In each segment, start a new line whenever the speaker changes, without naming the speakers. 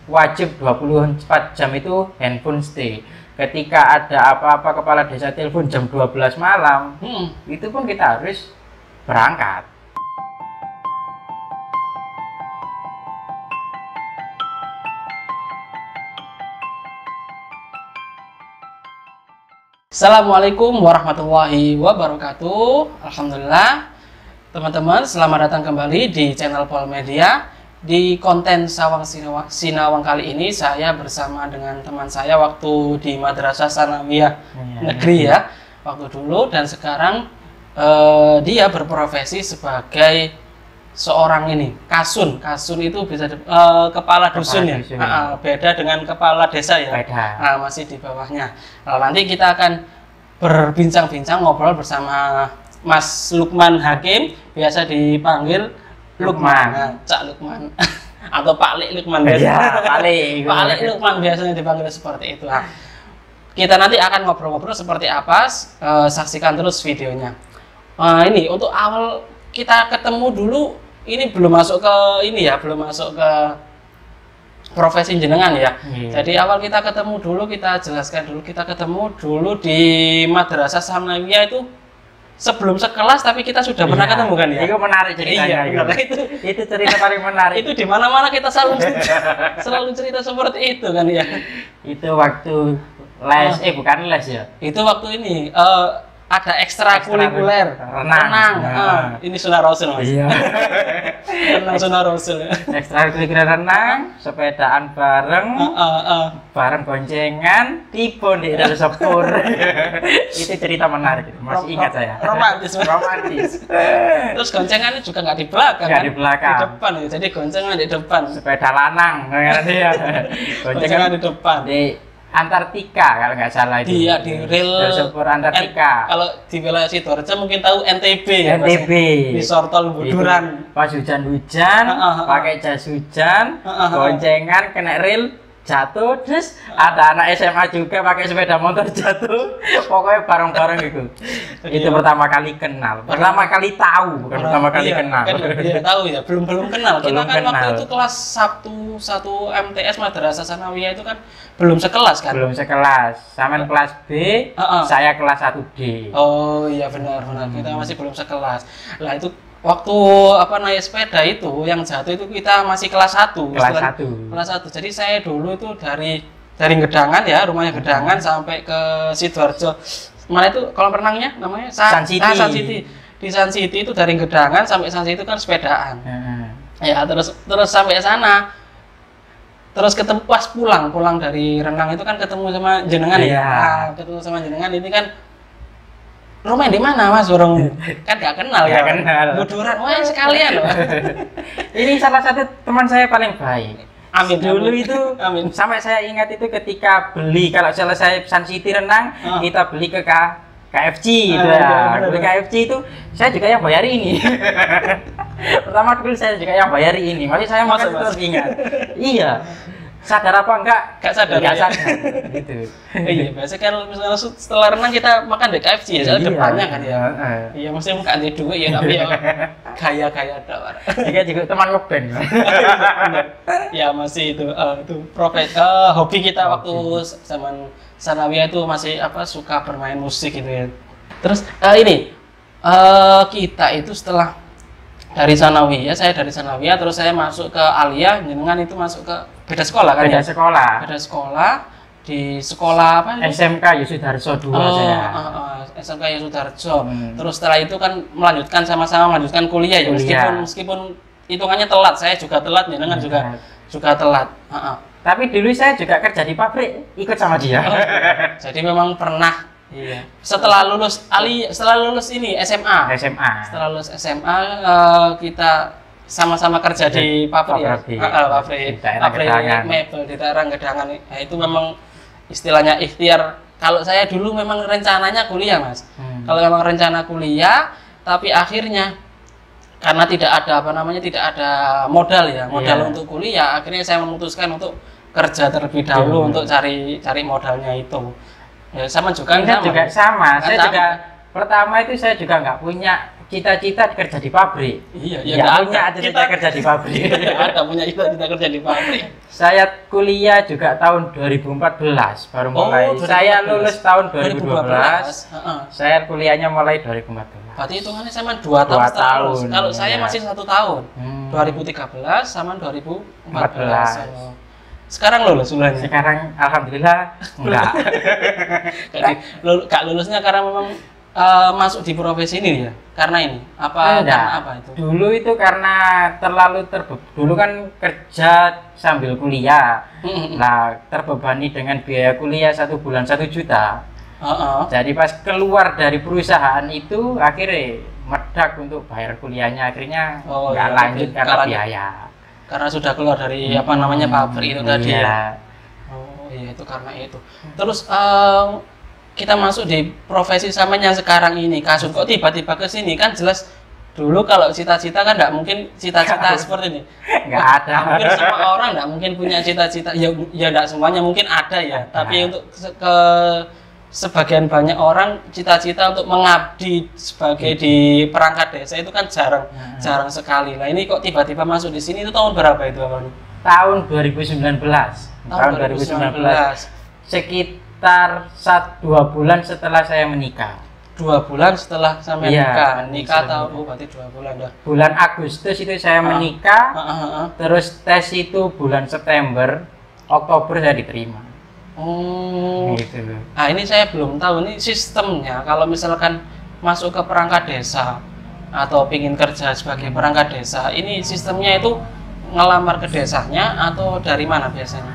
wajib 24 jam itu handphone stay. Ketika ada apa-apa kepala desa telepon jam 12 malam, itu pun kita harus berangkat.
Assalamualaikum warahmatullahi wabarakatuh. Alhamdulillah, teman-teman, selamat datang kembali di channel Polmedia. Di konten Sawang Sinawang kali ini saya bersama dengan teman saya waktu di Madrasah Sanawiyah Negeri ya, waktu dulu, dan sekarang dia berprofesi sebagai seorang ini kasun itu bisa kepala dusun ya. Beda dengan kepala desa ya. Nah, masih di bawahnya. Nah, nanti kita akan berbincang-bincang ngobrol bersama Mas Lukman Hakim, biasa dipanggil Lukman. Nah, Cak Lukman atau Pak Lek Lukman biasa.
Ya, Pak
Lek Lukman biasanya dipanggil seperti itu. Nah, kita nanti akan ngobrol-ngobrol seperti apa, saksikan terus videonya. Ini untuk awal kita ketemu dulu, ini belum masuk ke ini ya, belum masuk ke profesi jenengan ya. Jadi awal kita ketemu dulu, kita jelaskan dulu, kita ketemu dulu di Madrasah Sanawiyah itu sebelum sekelas, tapi kita sudah pernah ketemu kan ya.
Itu menarik ceritanya. Itu cerita paling menarik.
Itu di mana-mana kita selalu cerita seperti itu kan ya.
Itu waktu les, bukan les ya.
Itu waktu ini ada ekstrakurikuler renang. Ini Sunnah Rasul Mas. Iya. Renang Sunnah Rasul.
Ekstrakurikuler renang, sepedaan bareng, bareng goncengan, tipu di dalam sepur. Itu cerita menarik, masih ingat saya. Romantis.
Terus goncengannya juga nggak di belakang.
Nggak di belakang.
Di depan ya. Jadi goncengan di depan.
Sepeda lanang, ya.
Goncengan di depan.
Di Antartika kalau nggak salah itu.
Iya, di rel
sepur Antartika.
Kalau di wilayah Sidoarjo mungkin tahu NTB ya.
NTB.
Di Sortol Buduran.
Pas hujan-hujan, pakai jas hujan, goncengan kena rel, jatuh, terus ada anak SMA juga pakai sepeda motor jatuh. Pokoknya bareng-bareng itu. Itu pertama kali kenal. Pertama kali tahu, bukan pertama kali kenal.
Iya, tahu ya, belum kenal. Kita kan
kenal.
waktu itu kelas 1 MTS Madrasah Sanawiyah itu kan belum sekelas kan?
Belum sekelas. Saman kelas B, saya kelas 1D.
Oh iya, benar. Kita masih belum sekelas. Lah itu waktu naik sepeda itu yang jatuh itu kita masih kelas 1. Kelas 1. Jadi saya dulu itu dari Gedangan ya, rumahnya Gedangan sampai ke Sidoarjo. Mana itu kolam renangnya namanya?
Sun City.
Sun City. Di Sun City itu dari Gedangan sampai Sun City itu kan sepedaan. Ya, terus sampai sana. Terus ketemu pas pulang dari renang itu kan ketemu sama jenengan ya. Ketemu sama jenengan ini kan rumahnya di mana Mas? Orang kan gak kenal ya. Buduran, wah sekalian loh.
Ini salah satu teman saya paling baik.
Amin.
Dulu itu, sampai saya ingat itu ketika beli, kalau selesai Sun City renang, kita beli ke KFC gitu ya. Beli KFC itu, saya juga yang bayar ini. Pertama dulu saya juga yang bayar ini. Masih saya masih terus ingat. Iya. Sadar apa enggak?
Gak sadar.
Gitu.
Iya, biasanya kan misalnya setelah renang kita makan di KFC ya, soalnya depannya kan ya. Iya, mesti enggak ada duit ya, tapi ya gaya-gaya ada.
Jika juga teman ngeband.
Ya masih itu hobi kita waktu zaman Sanawiyah itu masih suka bermain musik gitu ya. Terus kita itu setelah dari Sanawiyah, saya dari Sanawiyah terus saya masuk ke Aliyah, jenengan itu masuk ke beda sekolah kan? Beda sekolah di sekolah apa?
SMK Yosudarjo 2 saya.
SMK Yosudarjo. Terus setelah itu kan sama-sama melanjutkan kuliah ya, meskipun hitungannya telat, saya juga telat, jenengan juga telat.
Tapi dulu saya juga kerja di pabrik, ikut sama dia.
Jadi memang pernah. Iya. Setelah lulus ini SMA. Setelah lulus SMA kita sama-sama kerja di pabrik mebel di daerah Gedangan. Nah, itu memang istilahnya ikhtiar. Kalau saya dulu memang rencananya kuliah Mas. Kalau memang rencana kuliah, tapi akhirnya karena tidak ada modal untuk kuliah, akhirnya saya memutuskan untuk kerja terlebih dahulu untuk cari modalnya itu. Ya sama juga.
Saya juga pertama itu saya juga nggak punya cita-cita kerja di pabrik.
Iya,
Ya,
nggak
punya
ada.
cita-cita kerja di pabrik.
Nggak ada punya cita-cita kerja di pabrik.
Saya kuliah juga tahun 2014 baru mulai.
2014.
Saya lulus tahun 2012.
2012. Heeh.
Saya kuliahnya mulai 2014.
Berarti hitungannya sama 2 tahun.
2 tahun.
Kalau saya
Iya.
masih 1 tahun. 2013 sama 2014. Oh. Sekarang lulus bulannya.
Sekarang alhamdulillah enggak.
Kak lulusnya karena memang masuk di profesi ini ya? Karena ini? Apa
Enggak.
karena apa itu?
Dulu itu karena terlalu dulu kan kerja sambil kuliah. Nah, terbebani dengan biaya kuliah 1 bulan 1 juta. Jadi pas keluar dari perusahaan itu akhirnya medak untuk bayar kuliahnya, akhirnya nggak lanjut karena biaya.
Karena sudah keluar dari apa namanya pabrik itu tadi.
Iya.
Oh iya, itu karena itu. Terus kita masuk di profesi sama yang sekarang ini, Kasun kok tiba-tiba ke sini? Kan jelas dulu kalau cita-cita kan nggak mungkin cita-cita seperti ini.
Nggak ada.
Hampir semua orang nggak mungkin punya cita-cita. Ya nggak semuanya mungkin ada ya. Tapi untuk ke sebagian banyak orang cita-cita untuk mengabdi sebagai di perangkat desa itu kan jarang sekali. Nah ini kok tiba-tiba masuk di sini itu tahun berapa itu awalnya?
Tahun 2019. Tahun 2019. Sekitar 2 bulan setelah saya menikah.
2 bulan setelah saya
Iya,
menikah tahun berarti 2 bulan dah.
Bulan Agustus itu saya menikah. Terus tes itu bulan September, Oktober saya diterima.
Oh,
gitu.
Nah ini saya belum tahu ini sistemnya kalau misalkan masuk ke perangkat desa atau ingin kerja sebagai perangkat desa, ini sistemnya itu ngelamar ke desanya atau dari mana biasanya?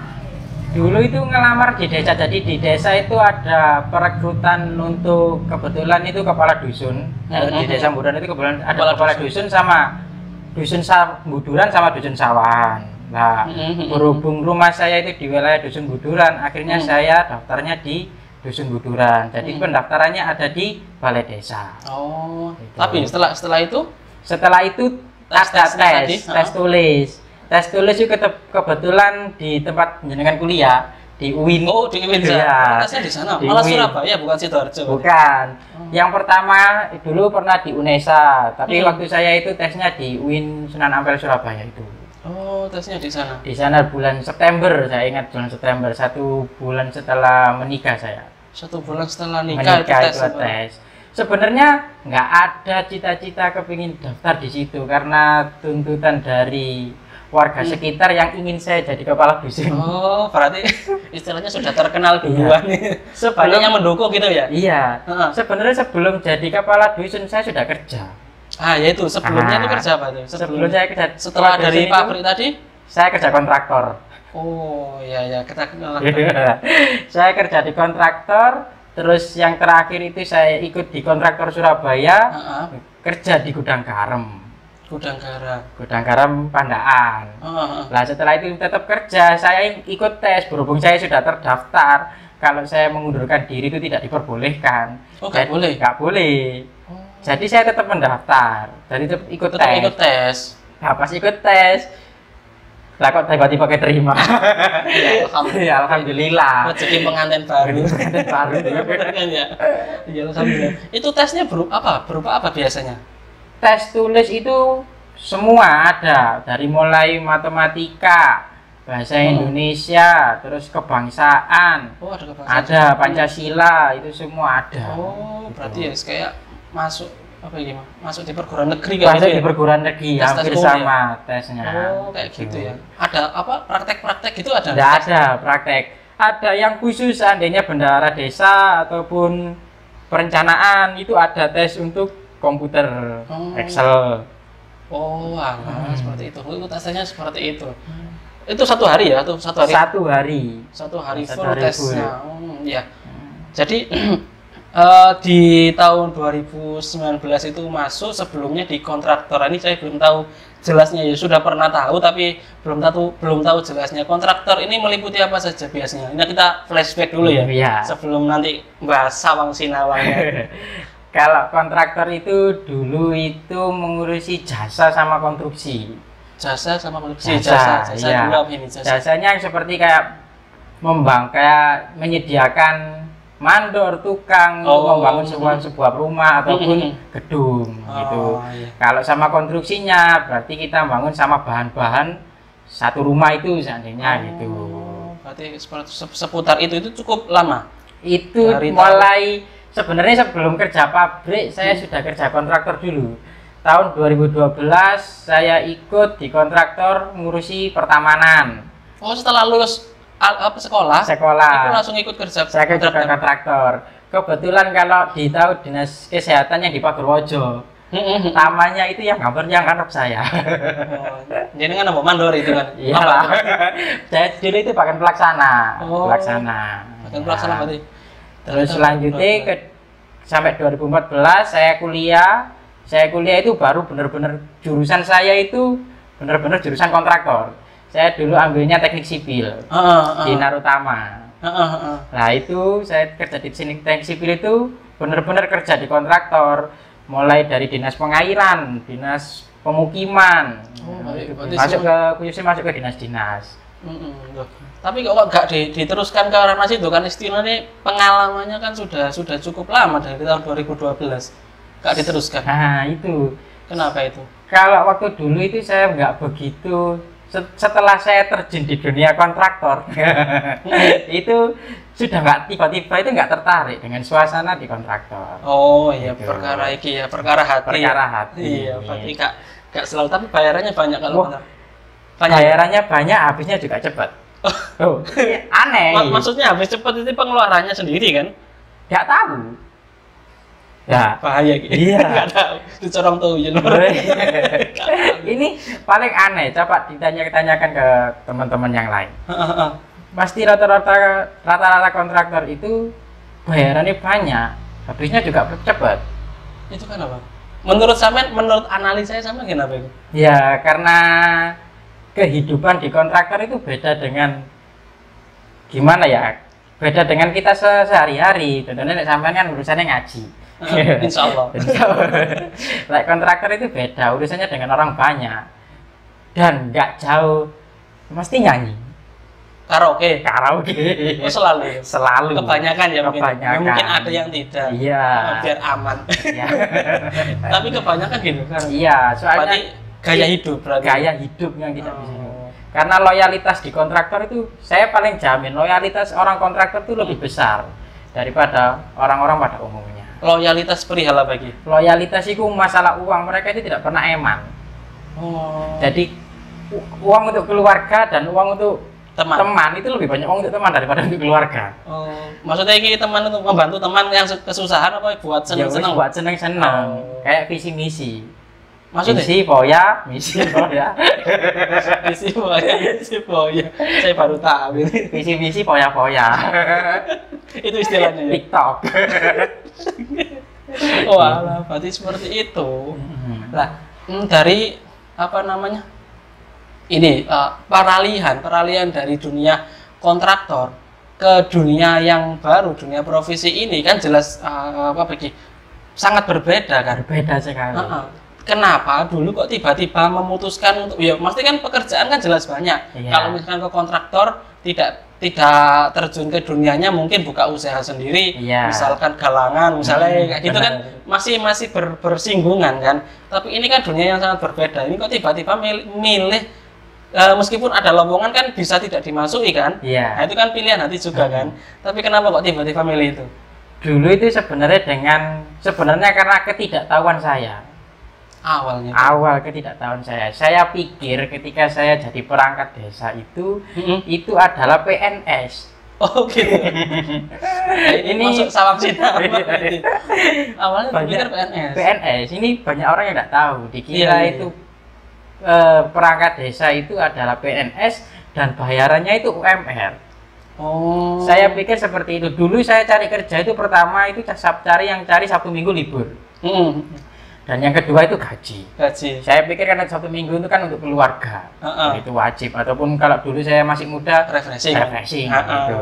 Dulu itu ngelamar di desa, jadi di desa itu ada perekrutan untuk kebetulan itu kepala dusun. Di desa Buduran itu kebetulan ada kepala dusun sama dusun Buduran sama dusun Sawahan. Nah, berhubung rumah saya itu di wilayah dusun Buduran, akhirnya saya daftarnya di dusun Buduran. Jadi pendaftarannya ada di balai desa.
Oh,
gitu.
Tapi setelah itu?
Setelah itu ada tes tulis. Tes tulis itu kebetulan di tempat jenengan kuliah di UIN.
Oh, di UIN.
Ya,
tesnya di sana.
Di
Malah
UIN.
Surabaya bukan Sidoarjo.
Bukan. Yang pertama dulu pernah di UNESA, tapi waktu saya itu tesnya di UIN Sunan Ampel Surabaya itu.
Oh, tesnya di sana.
Di sana bulan September, saya ingat bulan September, 1 bulan setelah menikah saya.
1 bulan setelah nikah
itu tes. Sebenarnya nggak ada cita-cita kepingin daftar di situ karena tuntutan dari warga sekitar yang ingin saya jadi kepala dusun.
Oh, berarti istilahnya sudah terkenal duluan nih. Banyak yang mendukung gitu ya?
Iya. Sebenarnya sebelum jadi kepala dusun saya sudah kerja.
Ya itu sebelumnya itu kerja apa tuh?
Sebelum saya kerja
setelah dari pabrik tadi?
Saya kerja kontraktor.
Oh iya kita kenal.
Saya kerja di kontraktor, terus yang terakhir itu saya ikut di kontraktor Surabaya, kerja di gudang garam. Gudang garam Pandaan. Nah setelah itu tetap kerja, saya ikut tes, berhubung saya sudah terdaftar. Kalau saya mengundurkan diri itu tidak diperbolehkan.
Oh nggak boleh?
Nggak boleh. Jadi saya tetap mendaftar, jadi tetap ikut tes. Nah pas ikut tes, lah kok tiba-tiba keterima. Ya, alhamdulillah.
Rezeki pengantin baru.
Pengantin baru.
Kan ya. Iya alhamdulillah. Itu tesnya berupa apa biasanya?
Tes tulis itu semua ada, dari mulai matematika, bahasa Indonesia, terus kebangsaan.
Oh, ada kebangsaan.
Ada Pancasila, itu semua ada.
Oh, berarti ya kayak masuk apa ya, masuk di perguruan negeri
kan? Masuk
gitu
di perguruan negeri, hampir sama tesnya.
Oh, kayak gitu ya. Ada apa praktek-praktek gitu ada?
Tidak ada praktek. Ada yang khusus seandainya bendahara desa ataupun perencanaan itu ada tes untuk komputer, Excel.
Oh, seperti itu. Itu tesnya seperti itu. Itu 1 hari ya? Atau 1 hari?
1 hari.
1 hari full tesnya. Ya. Jadi di tahun 2019 itu masuk, sebelumnya di kontraktor. Ini saya belum tahu jelasnya, ya sudah pernah tahu tapi belum tahu jelasnya. Kontraktor ini meliputi apa saja biasanya? Ini kita flashback dulu ya. Sebelum nanti bahas Sawang Sinawangnya.
Kalau kontraktor itu dulu itu mengurusi jasa sama konstruksi.
Jasa sama konstruksi. Jasa
iya.
Dulu apa ini?
Jasanya seperti kayak menyediakan mandor, tukang untuk membangun sebuah rumah ataupun gedung gitu.
Iya.
Kalau sama konstruksinya berarti kita bangun sama bahan-bahan satu rumah itu seandainya gitu.
Berarti seputar itu cukup lama.
Itu
Dari
mulai sebenarnya sebelum kerja pabrik saya sudah kerja kontraktor dulu. Tahun 2012 saya ikut di kontraktor ngurusi pertamanan.
Oh, setelah lulus sekolah? Itu langsung ikut kerja.
Saya kerja kontraktor. Kebetulan kalau di tahu dinas kesehatan yang di Pagurwojo, tamannya itu yang gambarnya ngarep saya.
Jadi kan apa mandor itu kan?
Iya lah. Saya dulu itu bahkan pelaksana.
Bahkan pelaksana berarti.
Terus selanjutnya sampai 2014 saya kuliah. Saya kuliah itu baru benar-benar jurusan saya itu benar-benar jurusan kontraktor. Saya dulu ambilnya teknik sipil di Narutama. Nah itu saya kerja di sini teknik sipil itu benar-benar kerja di kontraktor, mulai dari dinas pengairan, dinas pemukiman, masuk ke dinas-dinas.
Tapi kok nggak diteruskan ke ranah situ kan, istilahnya pengalamannya kan sudah cukup lama dari tahun 2012. Nggak diteruskan.
Nah itu
kenapa itu?
Kalau waktu dulu itu saya nggak begitu, setelah saya terjun di dunia kontraktor itu sudah nggak, tiba-tiba itu nggak tertarik dengan suasana di kontraktor.
Oh iya
gitu.
Perkara iki ya, perkara hati. Iya, berarti nggak selalu, tapi bayarannya banyak kalau
bayarannya banyak, habisnya juga cepat. Oh, aneh.
Maksudnya habis cepat itu pengeluarannya sendiri kan?
Nggak tahu. Ya
bahaya gitu.
Iya.
Nggak tahu. Dicorong tuh ya.
Ini paling aneh, coba ditanyakan ke teman-teman yang lain. Pasti rata-rata kontraktor itu bayarannya banyak, habisnya juga cepat.
Itu kan apa? Menurut analisa saya sama kenapa itu?
Ya karena kehidupan di kontraktor itu beda dengan gimana ya? Beda dengan kita sehari-hari. Contohnya sampean kan urusannya ngaji.
Insya Allah.
Like kontraktor itu beda, urusannya dengan orang banyak dan nggak jauh, mesti nyanyi.
Karaoke. Oh, selalu. Kebanyakan ya mungkin. Ya, mungkin ada yang tidak.
Iya.
Biar aman.
Iya.
Tapi kebanyakan gitu kan.
Iya, soalnya
berarti gaya hidup berarti.
Gaya hidup yang tidak bisa. Karena loyalitas di kontraktor itu saya paling jamin loyalitas orang kontraktor itu lebih besar daripada orang-orang pada umumnya.
Loyalitas perihal apa lagi?
Loyalitas itu masalah uang, mereka itu tidak pernah eman. Jadi uang untuk keluarga dan uang untuk teman itu lebih banyak uang untuk teman daripada untuk keluarga.
Maksudnya ini teman untuk membantu teman yang kesusahan apa buat seneng-seneng?
Buat seneng-seneng. Kayak visi misi.
Maksudnya?
Misi poya.
Misi poya. Saya baru tahu ini.
Visi misi poya.
Itu istilahnya ya?
TikTok.
Walah, berarti seperti itu. Lah, dari apa namanya? Ini peralihan dari dunia kontraktor ke dunia yang baru, dunia profesi ini kan jelas sangat berbeda kan?
Berbeda sekali.
Kenapa dulu kok tiba-tiba memutuskan untuk, ya pasti kan pekerjaan kan jelas banyak.
Iya.
Kalau misalkan ke kontraktor tidak terjun ke dunianya, mungkin buka usaha sendiri,
iya.
Misalkan galangan, misalnya kayak gitu kan masih bersinggungan kan. Tapi ini kan dunia yang sangat berbeda. Ini kok tiba-tiba milih meskipun ada lowongan kan bisa tidak dimasuki kan?
Iya.
Nah, itu kan pilihan hati juga kan. Tapi kenapa kok tiba-tiba milih itu?
Dulu itu sebenarnya karena ketidaktahuan saya. Awal ketidaktahuan saya pikir ketika saya jadi perangkat desa itu adalah PNS.
Oh gitu. Ini masuk sawang sina. Awalnya pikir
PNS. Ini banyak orang yang tidak tahu. Dikira itu perangkat desa itu adalah PNS dan bayarannya itu UMR.
Oh.
Saya pikir seperti itu. Dulu saya cari kerja itu pertama itu cari Sabtu Minggu libur. Dan yang kedua itu gaji. Saya pikir karena Sabtu Minggu itu kan untuk keluarga, itu wajib. Ataupun kalau dulu saya masih muda, refreshing gitu.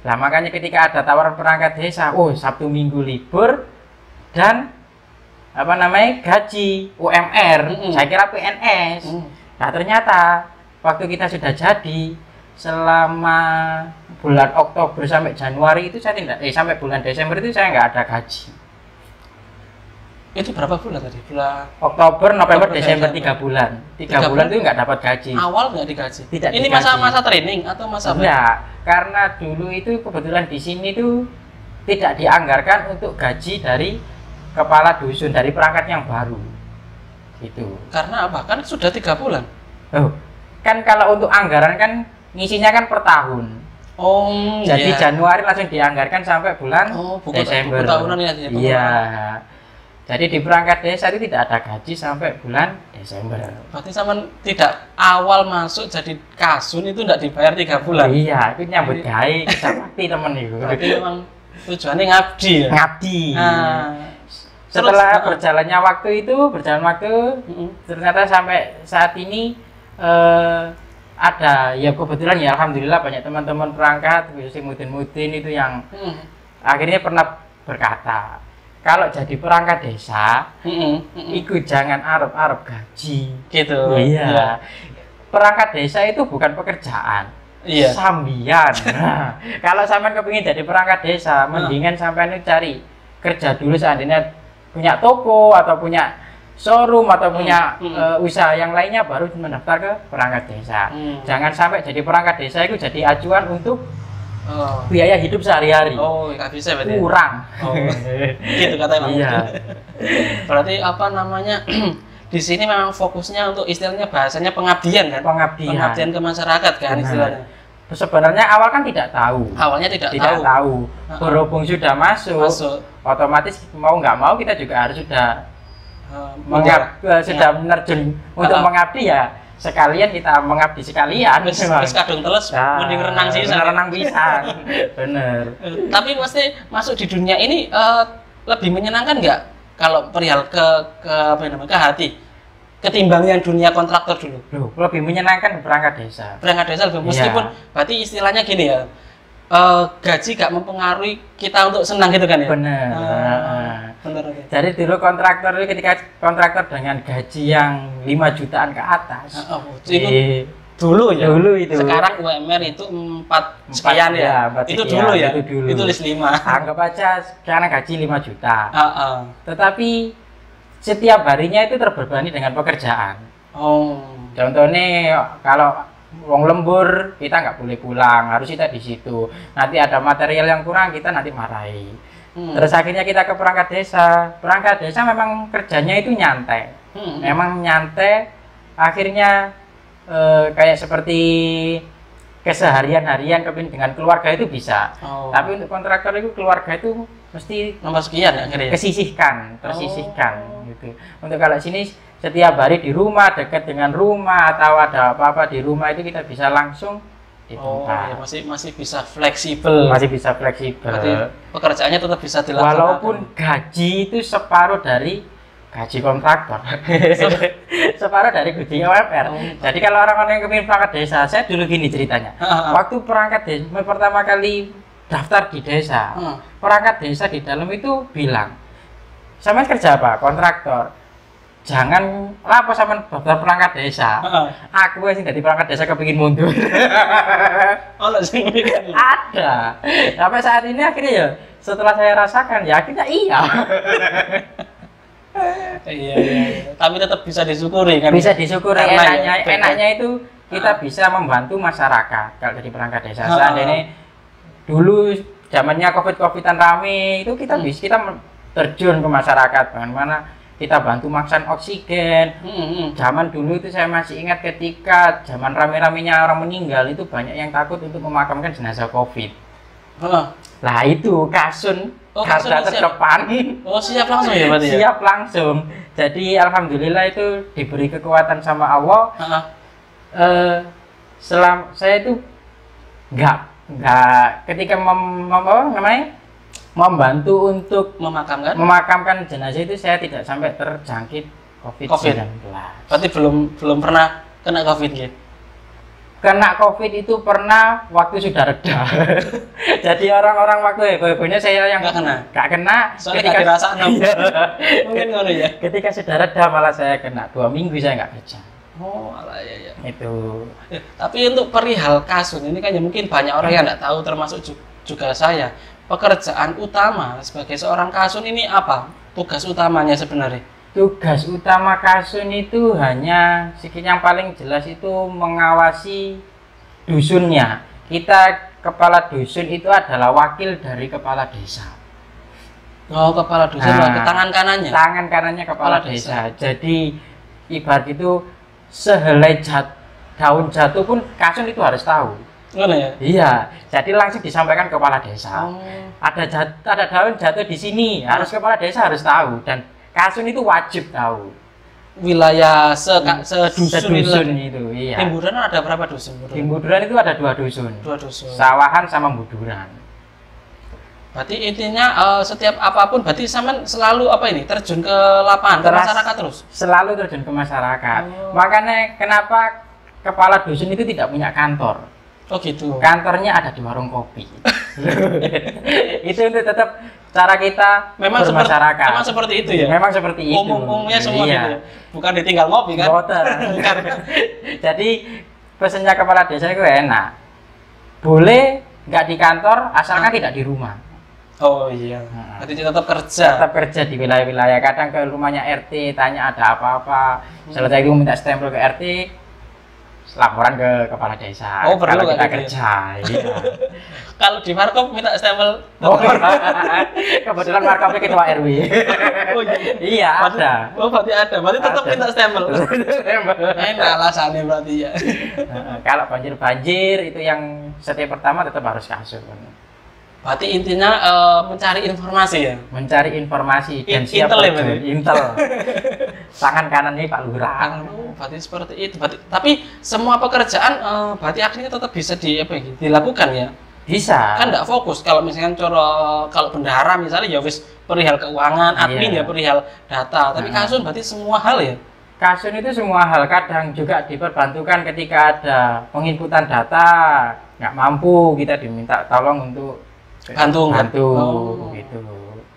Nah makanya ketika ada tawaran perangkat desa, Sabtu Minggu libur dan gaji UMR, saya kira PNS. Nah ternyata waktu kita sudah jadi selama bulan Oktober sampai Januari itu saya tidak sampai bulan Desember itu saya nggak ada gaji.
Itu berapa bulan tadi? Bulan
Oktober, November, Desember 3 bulan. 3 bulan itu nggak dapat gaji.
Awal nggak digaji?
Tidak
ini
digaji.
masa-masa training atau masa apa?
Enggak, karena dulu itu kebetulan di sini tuh tidak dianggarkan untuk gaji dari kepala dusun, dari perangkat yang baru. Gitu.
Karena apa? Kan sudah 3 bulan.
Oh, kan kalau untuk anggaran kan ngisinya kan per tahun.
Oh,
Jadi
iya.
Januari langsung dianggarkan sampai bulan Desember.
Buku tahunan ya.
Iya. Jadi di perangkat desa itu tidak ada gaji sampai bulan Desember.
Berarti sama tidak awal masuk jadi kasun itu tidak dibayar 3 bulan.
Iya, itu nyambut gawe bisa bakti temen itu.
Berarti memang tujuannya ngabdi ya.
Ngabdi.
Nah,
Setelah
terus,
berjalannya waktu itu, ternyata sampai saat ini ada ya kebetulan ya alhamdulillah banyak teman-teman perangkat khususnya mudin-mudin itu yang akhirnya pernah berkata, kalau jadi perangkat desa, ikut jangan arep-arep gaji.
Gitu.
Iya. Perangkat desa itu bukan pekerjaan.
Iya.
Sambian. Nah, kalau sampean kepingin jadi perangkat desa, mendingan sampean itu cari kerja dulu seandainya punya toko atau punya showroom atau punya usaha yang lainnya baru mendaftar ke perangkat desa. Jangan sampai jadi perangkat desa itu jadi acuan untuk biaya hidup sehari-hari.
Oh, nggak bisa berarti.
Kurang.
Oh, gitu katanya.
Iya.
Berarti apa namanya? Di sini memang fokusnya untuk istilahnya bahasanya pengabdian kan? Pengabdian ke masyarakat kan istilahnya.
Sebenarnya awal kan tidak tahu.
Awalnya tidak
tahu. Berhubung sudah masuk, otomatis mau nggak mau kita juga harus sudah sudah menerjun untuk mengabdi ya. Sekalian kita mengabdi sekalian.
Wis kadung teles mending renang sih.
Renang bisa. Bener.
Tapi pasti masuk di dunia ini lebih menyenangkan nggak kalau perihal ke apa namanya ke hati ketimbang yang dunia kontraktor dulu?
Loh, lebih menyenangkan perangkat desa.
Perangkat desa lebih meskipun berarti istilahnya gini ya. Gaji gak mempengaruhi kita untuk senang gitu kan ya?
Bener.
Bener.
Jadi dulu kontraktor itu ketika kontraktor dengan gaji yang 5 jutaan ke atas.
Itu dulu ya.
Dulu itu.
Sekarang UMR itu 4 sekian ya.
4
itu
sekian,
dulu ya.
Itu dulu.
Itu list 5.
Anggap aja sekarang gaji 5 juta.
Tetapi
setiap harinya itu terbebani dengan pekerjaan. Contohnya kalau wong lembur kita nggak boleh pulang, harus kita di situ. Nanti ada material yang kurang kita nanti marahi. Terus akhirnya kita ke perangkat desa. Perangkat desa memang kerjanya itu nyantai. Memang nyantai. Akhirnya kayak seperti keseharian-harian dengan keluarga itu bisa. Tapi untuk kontraktor itu keluarga itu mesti
nomor sekian ya akhirnya.
tersisihkan gitu. Untuk kalau sini setiap hari di rumah, dekat dengan rumah atau ada apa-apa di rumah itu kita bisa langsung di tempat.
Ya masih bisa fleksibel.
Masih bisa fleksibel.
Berarti pekerjaannya tetap bisa dilaksanakan.
Walaupun gaji itu separuh dari gaji kontraktor. Separuh dari gaji UMR. Jadi kalau orang-orang yang kepingin perangkat desa, saya dulu gini ceritanya. Waktu perangkat desa pertama kali daftar di desa, perangkat desa di dalam itu bilang, sama kerja apa? Kontraktor. Jangan apa sama daftar perangkat desa. Aku sih dari perangkat desa kepingin mundur. Ada. Sampai saat ini akhirnya ya setelah saya rasakan ya akhirnya iya.
Iya. Tapi tetap bisa disyukuri kan.
Bisa disyukuri. Enaknya itu kita
Ah.
bisa membantu masyarakat kalau jadi perangkat desa. Seandainya dulu zamannya covid-covidan rame itu kita bisa terjun ke masyarakat, bagaimana kita bantu masang oksigen. Zaman dulu itu saya masih ingat ketika zaman rame-ramenya orang meninggal itu banyak yang takut untuk memakamkan jenazah covid. Lah itu kasun garda terdepan.
Siap langsung ya berarti ya?
Siap langsung. Jadi alhamdulillah itu diberi kekuatan sama Allah. Saya itu nggak ketika membantu untuk memakamkan jenazah itu saya tidak sampai terjangkit COVID-19.
Berarti belum pernah kena COVID gitu?
Kena COVID itu pernah waktu sudah reda. Jadi orang-orang waktu heboh-hebohnya saya yang nggak kena.
Soalnya ketika dirasakan. Mungkin ngono ya.
Ketika sudah reda malah saya kena. 2 minggu saya nggak kerja.
Oh, alah ya ya.
Itu.
Tapi untuk perihal kasun ini kan ya mungkin banyak orang yang nggak tahu, termasuk juga saya. Pekerjaan utama sebagai seorang kasun ini apa? Tugas utamanya sebenarnya?
Tugas utama kasun itu hanya yang paling jelas itu mengawasi dusunnya. Kita kepala dusun itu adalah wakil dari kepala desa.
Oh, kepala dusun ke tangan kanannya.
Tangan kanannya kepala desa. Jadi ibarat itu sehelai daun jatuh pun kasun itu harus tahu.
Ya?
Iya, jadi langsung disampaikan kepala desa.
Oh.
Ada daun jatuh di sini, harus kepala desa harus tahu, dan kasun itu wajib tahu.
Wilayah sedusun
itu, iya.
Timburan ada berapa dusun?
Timburan itu ada 2 dusun.
2 dusun.
Sawahan sama Buduran.
Berarti intinya setiap apapun berarti sama selalu terjun ke lapangan, ke masyarakat terus.
Selalu terjun ke masyarakat. Makanya kenapa kepala dusun itu tidak punya kantor.
Oh gitu.
Kantornya ada di warung kopi. Itu untuk tetap cara kita bermasyarakat.
Memang seperti itu ya.
Memang seperti itu.
Umumnya semua
iya.
gitu. Bukan ditinggal ngopi kan?
Jadi pesannya kepala desa itu enak. Boleh nggak di kantor, asalkan tidak di rumah.
Oh iya. Berarti tetap kerja.
Tetap kerja di wilayah-wilayah. Kadang ke rumahnya RT, tanya ada apa-apa. Selesai itu minta stempel ke RT, laporan ke kepala desa.
Oh, perlu
kalau kita
gitu
kerja. Iya.
Kalau di Markop minta stempel.
Oh, kebetulan Markopnya ketua RW.
Oh iya.
Iya, ada.
Oh, berarti ada. Berarti tetap
Ada.
minta stempel. Enak alasannya berarti ya.
Kalau banjir itu yang setiap pertama tetap harus kasus.
Berarti intinya mencari informasi ya.
Mencari informasi dan siap
Intel ya,
terjun.
berarti?
Intel. Tangan kanannya Pak Lurah.
Oh, berarti seperti itu. Tapi semua pekerjaan berarti akhirnya tetap bisa dilakukan ya.
Bisa.
Kan nggak fokus kalau misalkan kalau bendahara misalnya ya wis perihal keuangan, admin ya perihal data. Tapi kasun berarti semua hal ya.
Kasun itu semua hal, kadang juga diperbantukan ketika ada penginputan data nggak mampu, kita diminta tolong untuk bantu gitu.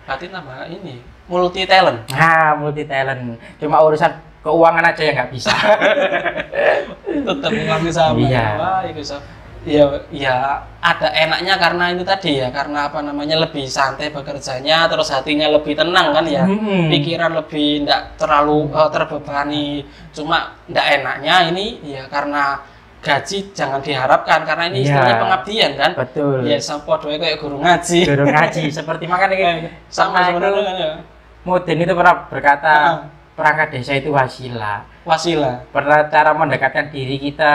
Berarti nama ini multi talent.
Nah, multi talent. Cuma urusan keuangan aja yang nggak bisa.
Tetap ngambil sama.
Iya.
Wah, itu ya ada enaknya karena ini tadi ya, karena lebih santai bekerjanya, terus hatinya lebih tenang kan ya, pikiran lebih tidak terlalu terbebani. Cuma tidak enaknya ini ya karena gaji jangan diharapkan, karena ini istilahnya pengabdian kan.
Betul.
Ya sampo doe kayak guru ngaji.
Guru ngaji seperti makanya
sama
itu
kan ya.
Mudin itu pernah berkata perangkat desa itu wasilah. Cara mendekatkan diri kita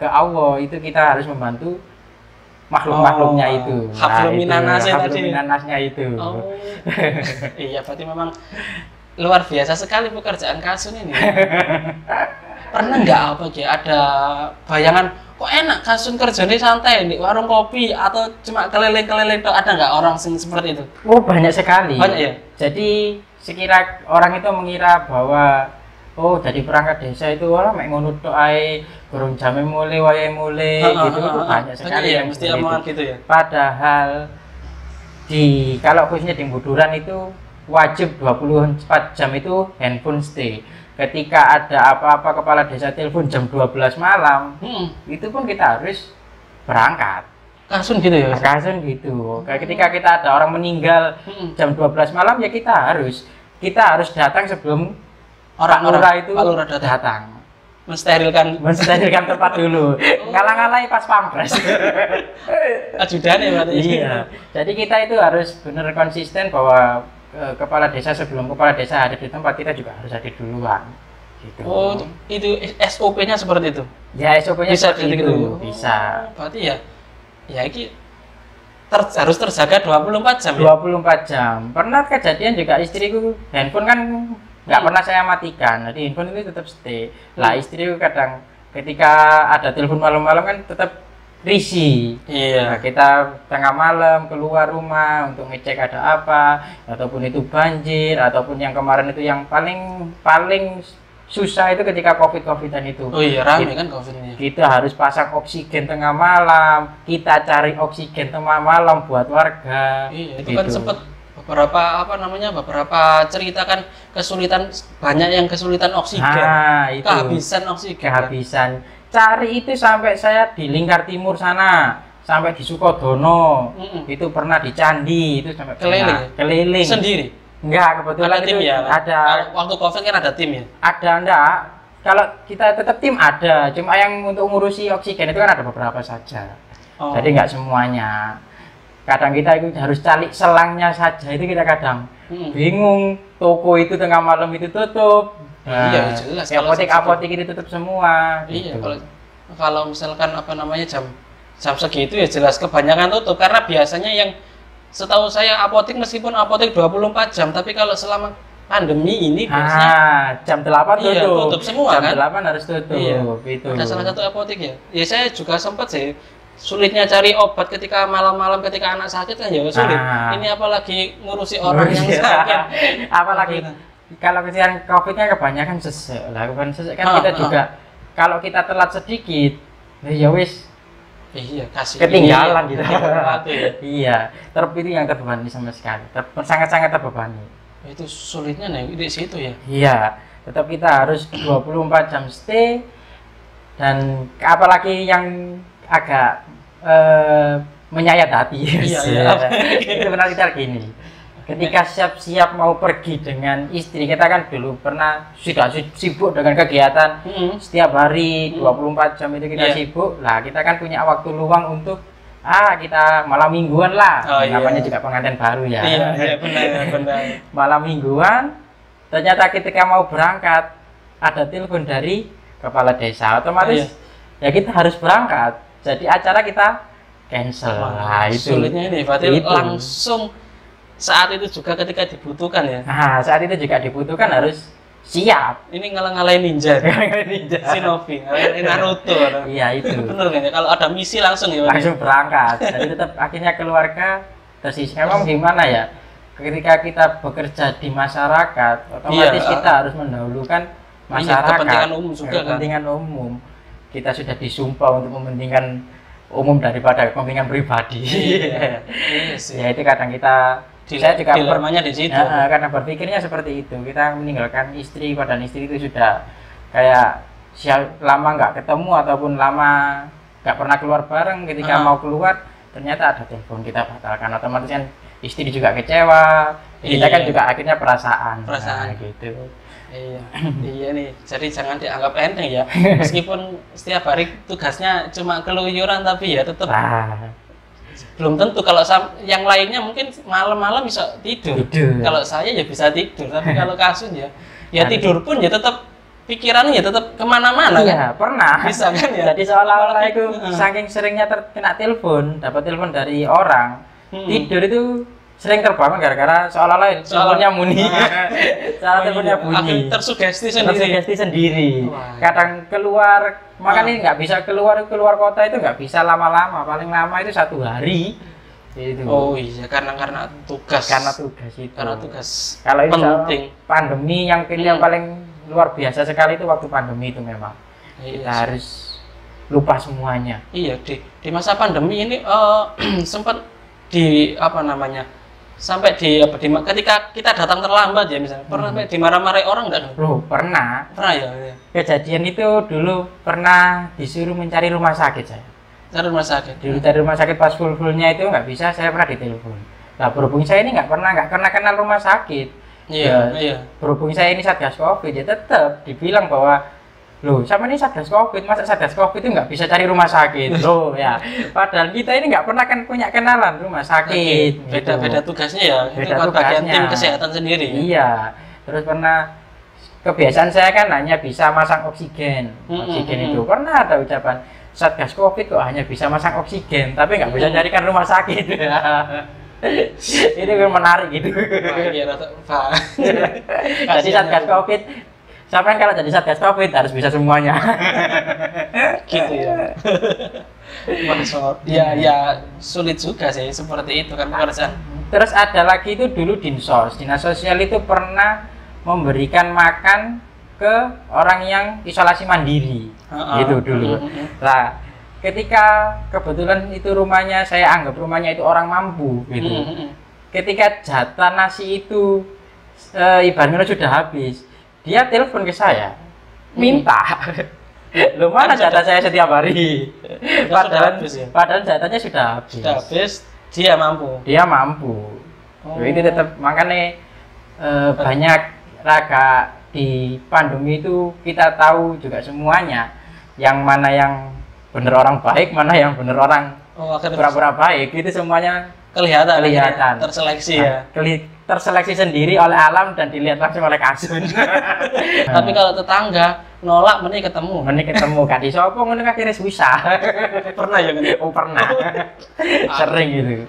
ke Allah itu kita harus membantu makhluk-makhluknya itu. Habluminanasnya itu.
Oh. Iya, berarti memang luar biasa sekali pekerjaan kasun ini. Pernah nggak ada bayangan kok enak kasun kerjanya santai di warung kopi atau cuma keliling-keliling, ada nggak orang seperti itu?
Oh, banyak sekali.
Banyak ya?
Jadi sekira orang itu mengira bahwa jadi perangkat desa itu orang mek ngono tok ae, gurung jame mulai wayahe mulai gitu itu banyak sekali
ya, mesti omongan gitu ya.
Padahal kalau khususnya di Buduran itu wajib 24 jam itu handphone stay. Ketika ada apa-apa kepala desa telepon jam 12 malam, itu pun kita harus berangkat.
Kasun gitu ya?
Kasun gitu. Ketika kita ada orang meninggal jam 12 malam ya kita harus datang sebelum orang-orang itu datang. Mensterilkan tempat dulu. Ngalah-ngalahi pas pampres.
Ajudan ya berarti.
Iya. Jadi kita itu harus benar konsisten bahwa kepala desa sebelum kepala desa ada di tempat, kita juga harus ada duluan. Gitu.
Oh, itu SOP-nya seperti itu?
Ya, SOP-nya
bisa
seperti itu. Bisa.
Berarti ya ini harus terjaga 24 jam
24 jam. Pernah kejadian juga istriku handphone kan nggak pernah saya matikan, jadi handphone itu tetap stay. Lah istriku kadang ketika ada telepon malam-malam kan tetap risih.
Iya.
Nah, kita tengah malam keluar rumah untuk ngecek ada apa, ataupun itu banjir, ataupun yang kemarin itu yang paling susah itu ketika COVID-an itu.
Oh iya, ramai kan COVID-nya.
Kita harus pasang oksigen tengah malam, kita cari oksigen tengah malam buat warga.
Iya, itu
gitu.
kan sempat beberapa cerita kan kesulitan, banyak yang kesulitan oksigen.
Itu
Kehabisan oksigen.
Kehabisan. Cari itu sampai saya di Lingkar Timur sana, sampai di Sukodono. Itu pernah di Candi, itu sampai keliling.
Sendiri?
Enggak, kebetulan
ada tim
itu
ya?
Ada.
Waktu COVID kan ada tim ya?
Ada, enggak. Kalau kita tetap tim ada, cuma yang untuk ngurusi oksigen itu kan ada beberapa saja. Jadi enggak semuanya. Kadang kita itu harus cari selangnya saja, itu kita kadang bingung. Toko itu tengah malam itu tutup. Nah,
iya jelas.
Apotek itu tutup semua.
Iya,
gitu.
kalau misalkan jam segitu ya jelas kebanyakan tutup, karena biasanya yang setahu saya apotek, meskipun apotek 24 jam, tapi kalau selama pandemi ini biasanya
jam 8 tutup.
Iya, tutup semua
jam
kan?
8 harus tutup.
Iya.
Gitu.
Ada salah satu apotek ya. Ya saya juga sempat sih sulitnya cari obat ketika malam-malam ketika anak sakit kan ya sulit. Ini apalagi ngurusi orang yang sakit.
Apalagi kalau kesian COVID kan kebanyakan sesek. Lah kan sesek kan kita juga kalau kita telat sedikit, ya wis ketinggalan gitu. Iya, itu yang terbebani sama sekali. Sangat-sangat terbebani.
Itu sulitnya nih di situ ya.
Iya, tetap kita harus 24 jam stay, dan apalagi yang agak menyayat hati.
Iya.
Itu benar kita gini. Ketika siap-siap mau pergi dengan istri, kita kan dulu pernah sudah sibuk dengan kegiatan setiap hari 24 jam itu kita sibuk. Lah kita kan punya waktu luang untuk kita malam mingguan lah. Namanya juga pengantin baru ya.
Iya, benar.
Malam mingguan, ternyata ketika mau berangkat ada telepon dari kepala desa, otomatis ya kita harus berangkat. Jadi acara kita cancel. Nah, itu
sulitnya ini berarti langsung saat itu juga ketika dibutuhkan ya.
Nah, saat itu juga dibutuhkan harus siap.
Ini ngalahin ninja. Shinobi, ngalahin Naruto.
Iya, itu.
Bener kan ya, kalau ada misi langsung ya.
Langsung berangkat. Jadi tetap akhirnya keluarga tersisih. Memang gimana ya? Ketika kita bekerja di masyarakat, otomatis kita harus mendahulukan masyarakat.
Kepentingan umum juga kan.
Kepentingan umum. Kita sudah disumpah untuk mementingkan umum daripada kepentingan pribadi.
Iya
Ya itu kadang saya juga
dilemanya di situ.
Karena berpikirnya seperti itu. Kita meninggalkan istri, padahal istri itu sudah kayak lama nggak ketemu ataupun lama nggak pernah keluar bareng. Ketika mau keluar, ternyata ada telepon, kita batalkan. Otomatis kan istri juga kecewa. Kita kan juga akhirnya perasaan. Gitu.
Iya nih, jadi jangan dianggap enteng ya. Meskipun setiap hari tugasnya cuma keluyuran, tapi ya tetap belum tentu. Kalau yang lainnya mungkin malam-malam bisa tidur. Kalau saya ya bisa tidur, tapi kalau kasus ya tidur pun ya tetap pikirannya ya tetap kemana-mana.
Iya,
kan?
Pernah.
Bisa kan ya.
Jadi seolah-olah itu saking seringnya terkena telepon, dapat telepon dari orang, tidur itu sering terbangun gara-gara seolah-olah teleponnya bunyi. Teleponnya bunyi.
Tersugesti
sendiri. Kadang keluar, makanya nggak bisa keluar kota itu nggak bisa lama-lama. Paling lama itu 1 hari. Itu.
Oh iya, karena tugas.
Karena tugas itu.
Karena tugas.
Kalau
penting.
Pandemi yang paling luar biasa sekali itu waktu pandemi itu memang. Kita harus lupa semuanya.
Iya, di masa pandemi ini sempat sampai ketika kita datang terlambat ya misalnya, pernah dimarah-marahi orang enggak?
Loh, pernah ya. Kejadian itu dulu pernah disuruh mencari rumah sakit saya.
Cari rumah sakit.
Dari rumah sakit pas full-fullnya itu nggak bisa, saya pernah ditelepon. Nah, berhubung saya ini nggak pernah kenal rumah sakit.
Iya.
Berhubung saya ini Satgas Covid, ya tetap dibilang bahwa loh, sama ini Satgas Covid, masa Satgas Covid itu nggak bisa cari rumah sakit? Loh ya, padahal kita ini nggak pernah punya kenalan rumah sakit.
Beda tugasnya ya,
beda
itu
tugasnya.
Bagian tim kesehatan sendiri.
Iya, terus pernah kebiasaan saya kan hanya bisa masang oksigen. Itu pernah ada ucapan Satgas Covid kok hanya bisa masang oksigen, tapi nggak bisa carikan rumah sakit. Ini kan menarik gitu. Jadi Satgas Covid, sampai kalau jadi Satgas Covid harus bisa semuanya.
Gitu ya. Ya sulit juga sih seperti itu kan pekerjaan.
Terus ada lagi itu dulu dinas sosial itu pernah memberikan makan ke orang yang isolasi mandiri. Gitu dulu. Nah, ketika kebetulan itu rumahnya, saya anggap rumahnya itu orang mampu gitu. ketika jatah nasi itu ibaratnya sudah habis, dia telepon ke saya minta. Loh, mana jatah saya setiap hari? Padahal
habis, ya?
Padahal jatahnya sudah habis.
Sudah habis, dia mampu.
Dia mampu. Itu tetap makanya banyak raga di Pandemi itu kita tahu juga semuanya, yang mana yang bener orang baik, mana yang bener orang pura-pura baik, itu semuanya kelihatan
terseleksi ya.
Terseleksi sendiri oleh alam dan dilihat langsung oleh Kasun.
Tapi kalau tetangga nolak mending ketemu
gak disopo ngono akhirnya susah.
Pernah ya kan?
Oh pernah. Sering gitu.